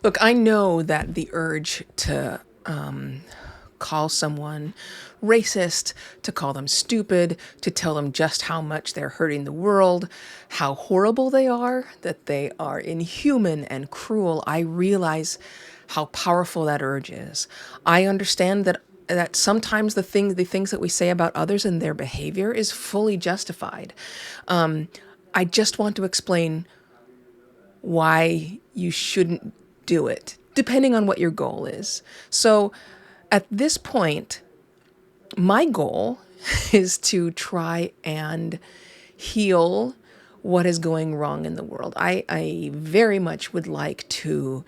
Look, I know that the urge to call someone racist, to call them stupid, to tell them just how much they're hurting the world, how horrible they are, that they are inhuman and cruel. I realize how powerful that urge is. I understand that sometimes the things that we say about others and their behavior is fully justified. I just want to explain why you shouldn't do it, depending on what your goal is. So at this point, my goal is to try and heal what is going wrong in the world. I very much would like to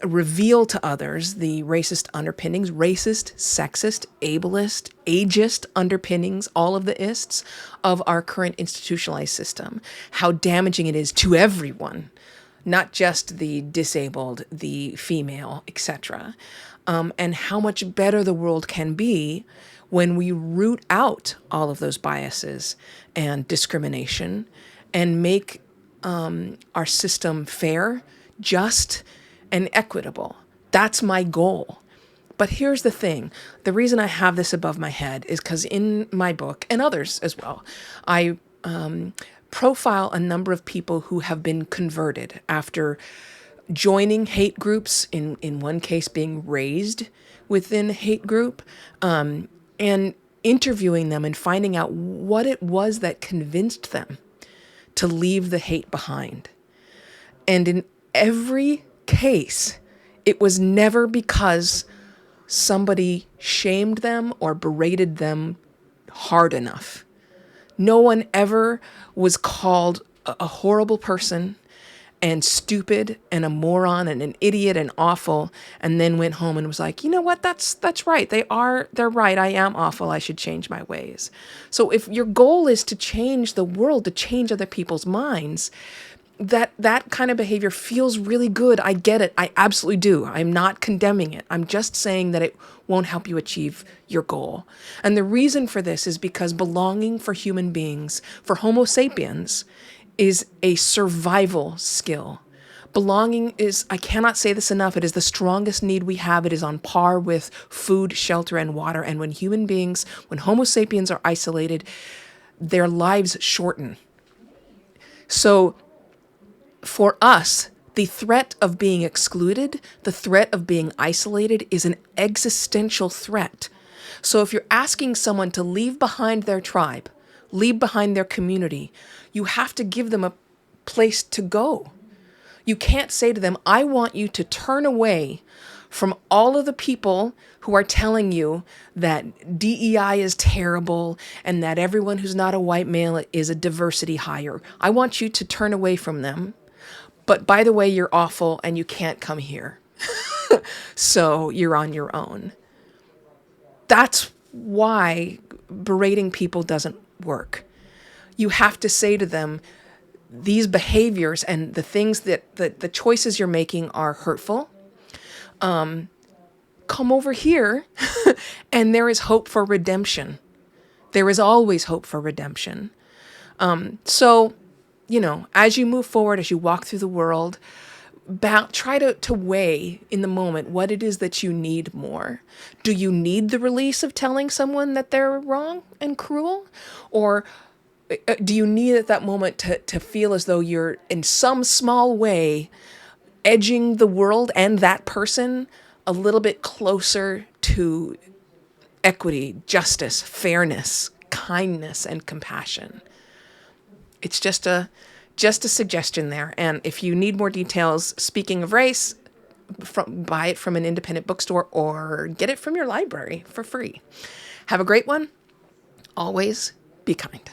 reveal to others the racist underpinnings, racist, sexist, ableist, ageist underpinnings, all of the ists of our current institutionalized system, how damaging it is to everyone, not just the disabled, the female, etc. And how much better the world can be when we root out all of those biases and discrimination and make our system fair, just, and equitable. That's my goal. But here's the thing. The reason I have this above my head is because in my book, and others as well, I profile a number of people who have been converted after joining hate groups, in one case being raised within a hate group, and interviewing them and finding out what it was that convinced them to leave the hate behind. And in every case, it was never because somebody shamed them or berated them hard enough. No one ever was called a horrible person and stupid and a moron and an idiot and awful, and then went home and was like, you know what, that's right. They're right. I am awful. I should change my ways. So if your goal is to change the world, to change other people's minds, that kind of behavior feels really good. I get it. I absolutely do. I'm not condemning it. I'm just saying that it won't help you achieve your goal. And the reason for this is because belonging for human beings, for Homo sapiens, is a survival skill. Belonging is, I cannot say this enough, it is the strongest need we have. It is on par with food, shelter, and water. And when human beings, when Homo sapiens are isolated, their lives shorten. So for us, the threat of being excluded, the threat of being isolated is an existential threat. So if you're asking someone to leave behind their tribe, leave behind their community, you have to give them a place to go. You can't say to them, I want you to turn away from all of the people who are telling you that DEI is terrible and that everyone who's not a white male is a diversity hire. I want you to turn away from them. But by the way, you're awful and you can't come here. So you're on your own. That's why berating people doesn't work. You have to say to them, these behaviors and the things that the choices you're making are hurtful. Come over here and there is hope for redemption. There is always hope for redemption. So, as you move forward, as you walk through the world, try to weigh in the moment what it is that you need more. Do you need the release of telling someone that they're wrong and cruel? Or do you need at that moment to feel as though you're in some small way edging the world and that person a little bit closer to equity, justice, fairness, kindness, and compassion? It's just a suggestion there. And if you need more details, speaking of race, buy it from an independent bookstore or get it from your library for free. Have a great one. Always be kind.